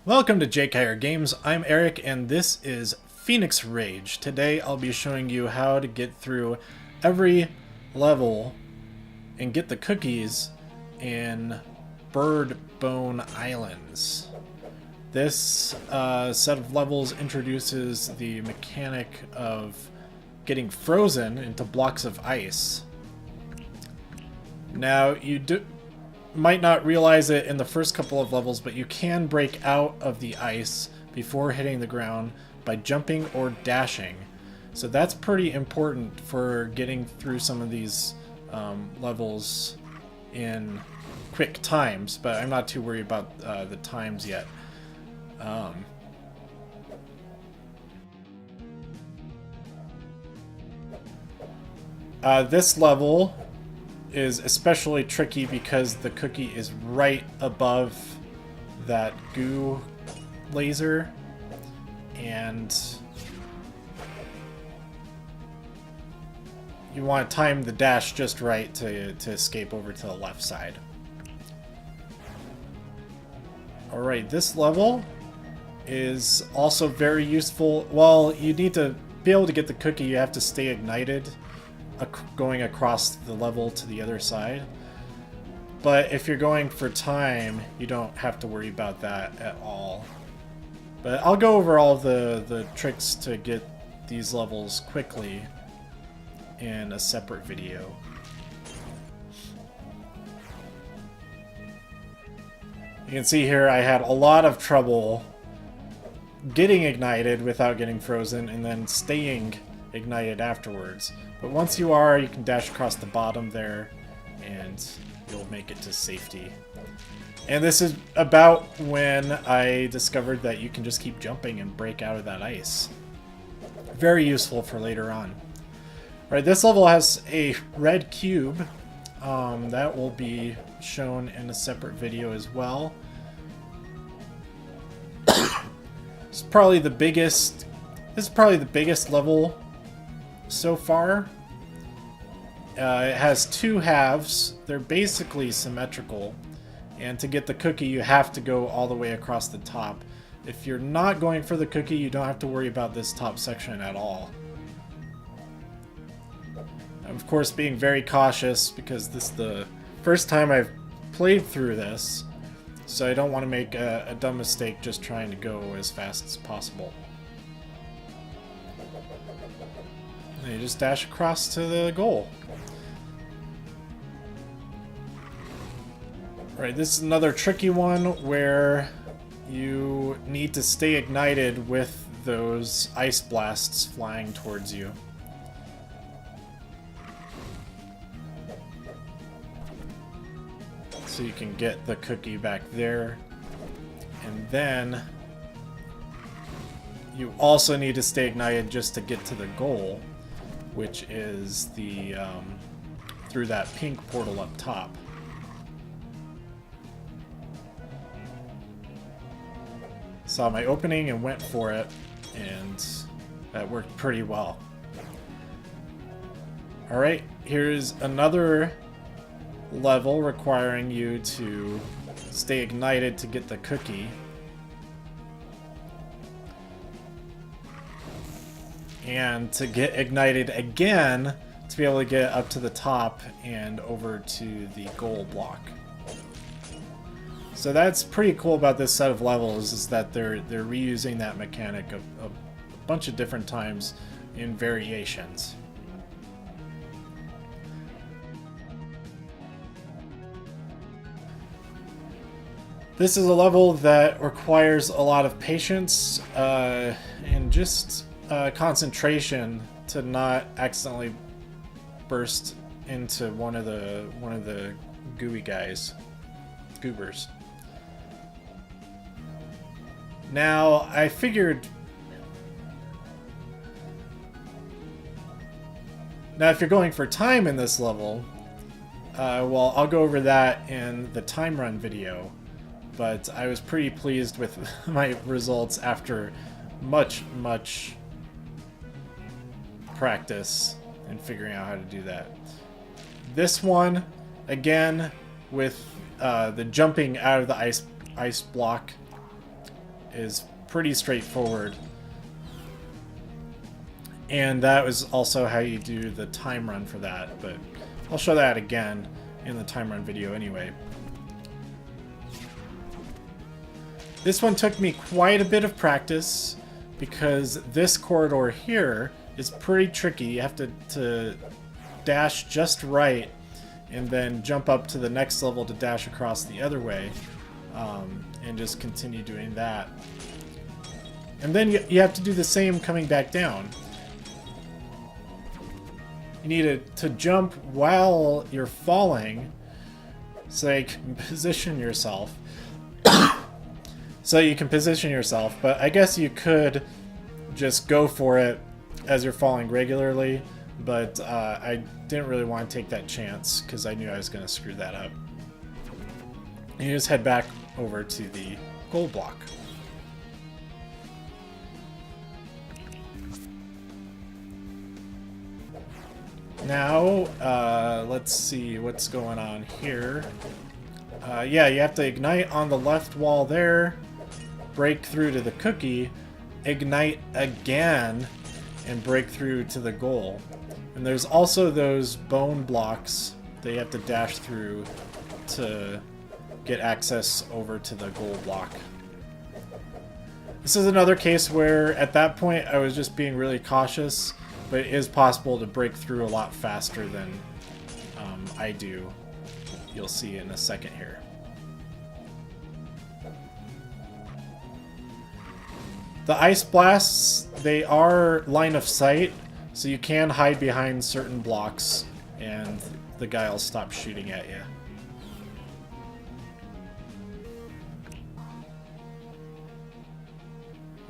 Welcome to JKR Games. I'm Eric and this is Fenix Rage. Today I'll be showing you how to get through every level and get the cookies in Birdbone Islands. This set of levels introduces the mechanic of getting frozen into blocks of ice. Now, you might not realize it in the first couple of levels, but you can break out of the ice before hitting the ground by jumping or dashing. So that's pretty important for getting through some of these levels in quick times, but I'm not too worried about the times yet. This level is especially tricky because the cookie is right above that goo laser, and you want to time the dash just right to escape over to the left side. Alright, this level is also very useful. Well, you need to be able to get the cookie, you have to stay ignited going across the level to the other side. But if you're going for time, you don't have to worry about that at all. But I'll go over all the tricks to get these levels quickly in a separate video. You can see here I had a lot of trouble getting ignited without getting frozen and then staying ignited afterwards. But once you are, you can dash across the bottom there and you'll make it to safety. And this is about when I discovered that you can just keep jumping and break out of that ice. Very useful for later on. Right, this level has a red cube that will be shown in a separate video as well. This is probably the biggest level so far. It has two halves. They're basically symmetrical, and to get the cookie you have to go all the way across the top. If you're not going for the cookie, you don't have to worry about this top section at all. I'm of course being very cautious because this is the first time I've played through this, so I don't want to make a dumb mistake just trying to go as fast as possible. And you just dash across to the goal. Right, this is another tricky one where you need to stay ignited with those ice blasts flying towards you. So you can get the cookie back there. And then you also need to stay ignited just to get to the goal, which is the through that pink portal up top. Saw my opening and went for it, and that worked pretty well. Alright, here's another level requiring you to stay ignited to get the cookie. And to get ignited again to be able to get up to the top and over to the goal block. So that's pretty cool about this set of levels, is that they're reusing that mechanic a bunch of different times in variations. This is a level that requires a lot of patience and just concentration to not accidentally burst into one of the gooey guys, goobers. Now, I figured... Now, if you're going for time in this level, well, I'll go over that in the time run video, but I was pretty pleased with my results after much practice and figuring out how to do that. This one, again, with the jumping out of the ice block, is pretty straightforward. And that was also how you do the time run for that, but I'll show that again in the time run video anyway. This one took me quite a bit of practice because this corridor here is pretty tricky. You have to dash just right and then jump up to the next level to dash across the other way, and just continue doing that. And then you have to do the same coming back down. You need to jump while you're falling so you can position yourself. But I guess you could just go for it as you're falling regularly, but I didn't really want to take that chance because I knew I was going to screw that up. And you just head back over to the gold block. Now, let's see what's going on here. Yeah, you have to ignite on the left wall there, break through to the cookie, ignite again, and break through to the goal. And there's also those bone blocks that you have to dash through to get access over to the gold block. This is another case where at that point I was just being really cautious, but it is possible to break through a lot faster than I do. You'll see in a second here. The ice blasts, they are line of sight, so you can hide behind certain blocks and the guy will stop shooting at you.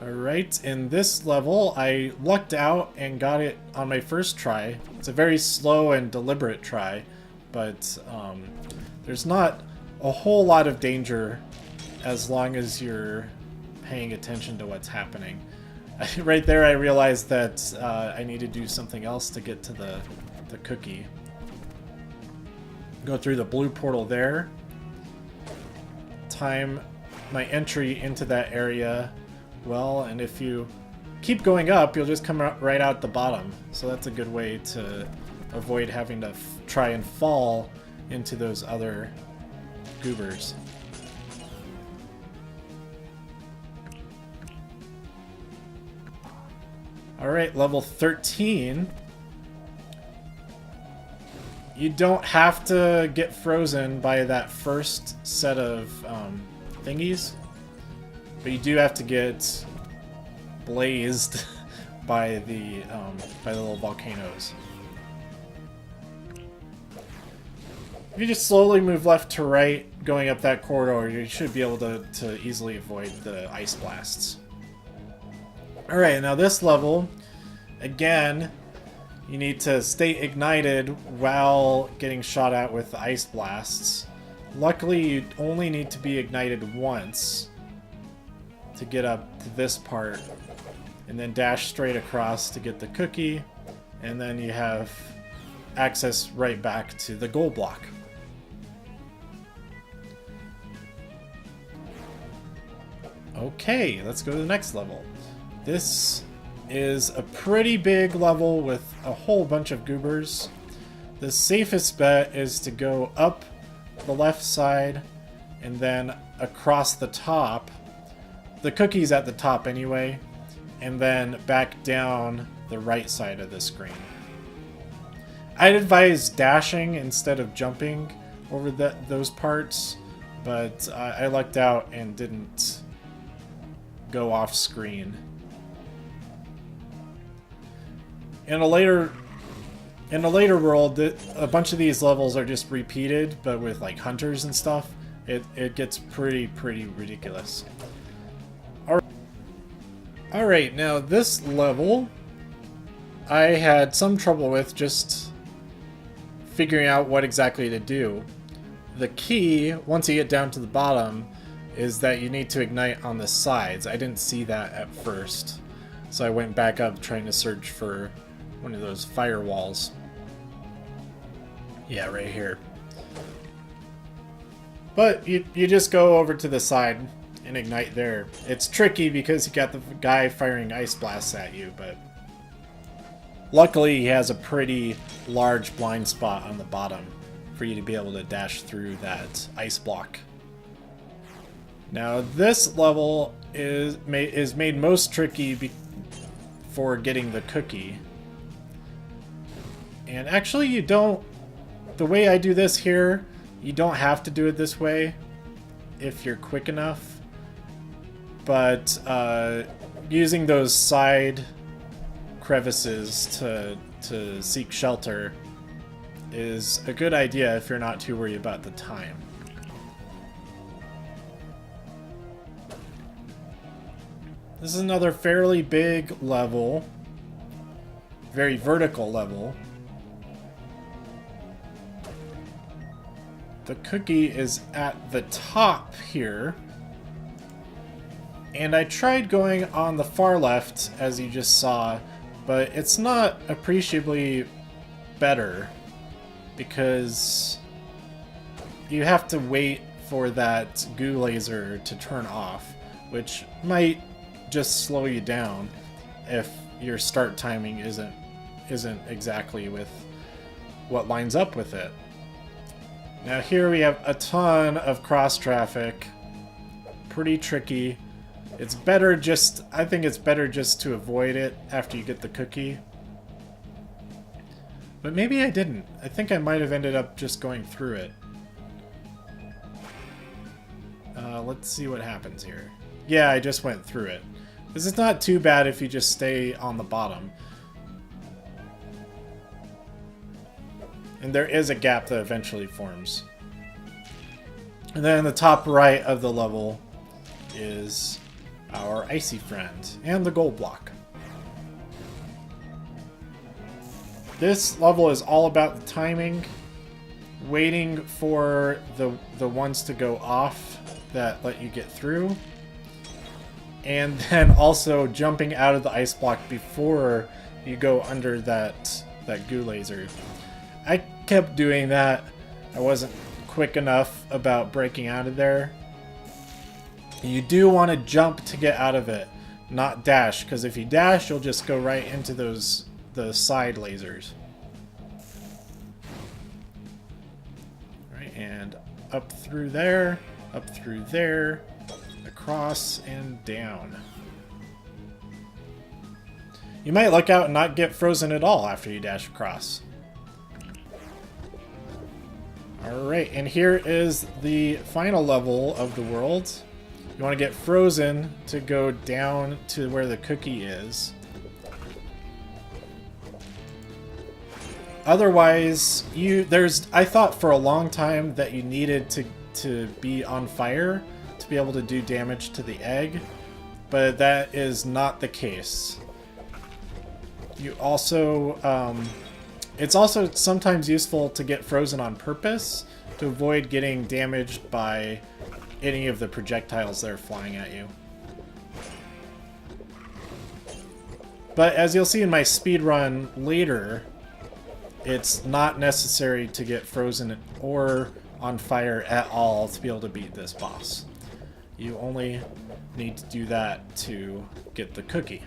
Alright, in this level, I lucked out and got it on my first try. It's a very slow and deliberate try, but there's not a whole lot of danger as long as you're paying attention to what's happening. Right there I realized that I need to do something else to get to the cookie. Go through the blue portal there. Time my entry into that area well, and if you keep going up, you'll just come out right out the bottom. So that's a good way to avoid having to try and fall into those other goobers. Alright, level 13. You don't have to get frozen by that first set of thingies, but you do have to get blazed by the little volcanoes. If you just slowly move left to right, going up that corridor, you should be able to easily avoid the ice blasts. Alright, now this level, again, you need to stay ignited while getting shot at with the ice blasts. Luckily, you only need to be ignited once to get up to this part, and then dash straight across to get the cookie, and then you have access right back to the gold block. Okay, let's go to the next level. This is a pretty big level with a whole bunch of goobers. The safest bet is to go up the left side and then across the top. The cookie's at the top anyway, and then back down the right side of the screen. I'd advise dashing instead of jumping over those parts, but I lucked out and didn't go off screen. In a later world, a bunch of these levels are just repeated, but with like hunters and stuff. It gets pretty ridiculous. Alright, now this level I had some trouble with just figuring out what exactly to do. The key, once you get down to the bottom, is that you need to ignite on the sides. I didn't see that at first, so I went back up trying to search for one of those firewalls. Yeah, right here. But you just go over to the side and ignite there. It's tricky because you got the guy firing ice blasts at you, but luckily he has a pretty large blind spot on the bottom for you to be able to dash through that ice block. Now this level is made most tricky for getting the cookie. And actually you don't, the way I do this here, you don't have to do it this way if you're quick enough. But using those side crevices to seek shelter is a good idea if you're not too worried about the time. This is another fairly big level, very vertical level. The cookie is at the top here. And I tried going on the far left, as you just saw, but it's not appreciably better because you have to wait for that goo laser to turn off, which might just slow you down if your start timing isn't exactly with what lines up with it. Now here we have a ton of cross traffic. Pretty tricky. It's better just, I think it's better just to avoid it after you get the cookie. But maybe I didn't. I think I might have ended up just going through it. Let's see what happens here. Yeah, I just went through it. This is not too bad if you just stay on the bottom. And there is a gap that eventually forms. And then in the top right of the level is our icy friend and the gold block. This level is all about the timing, waiting for the ones to go off that let you get through, and then also jumping out of the ice block before you go under that goo laser. I kept doing that. I wasn't quick enough about breaking out of there. You do want to jump to get out of it, not dash, because if you dash, you'll just go right into the side lasers. Right, and up through there, across and down. You might look out and not get frozen at all after you dash across. Alright, and here is the final level of the world. You want to get frozen to go down to where the cookie is. Otherwise, I thought for a long time that you needed to be on fire to be able to do damage to the egg, but that is not the case. You also, it's also sometimes useful to get frozen on purpose to avoid getting damaged by any of the projectiles that are flying at you. But as you'll see in my speedrun later, it's not necessary to get frozen or on fire at all to be able to beat this boss. You only need to do that to get the cookie.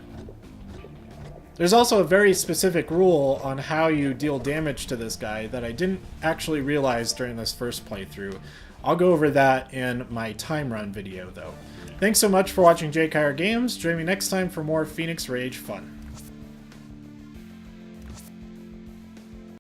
There's also a very specific rule on how you deal damage to this guy that I didn't actually realize during this first playthrough. I'll go over that in my time run video though. Thanks so much for watching JKR Games. Join me next time for more Fenix Rage fun.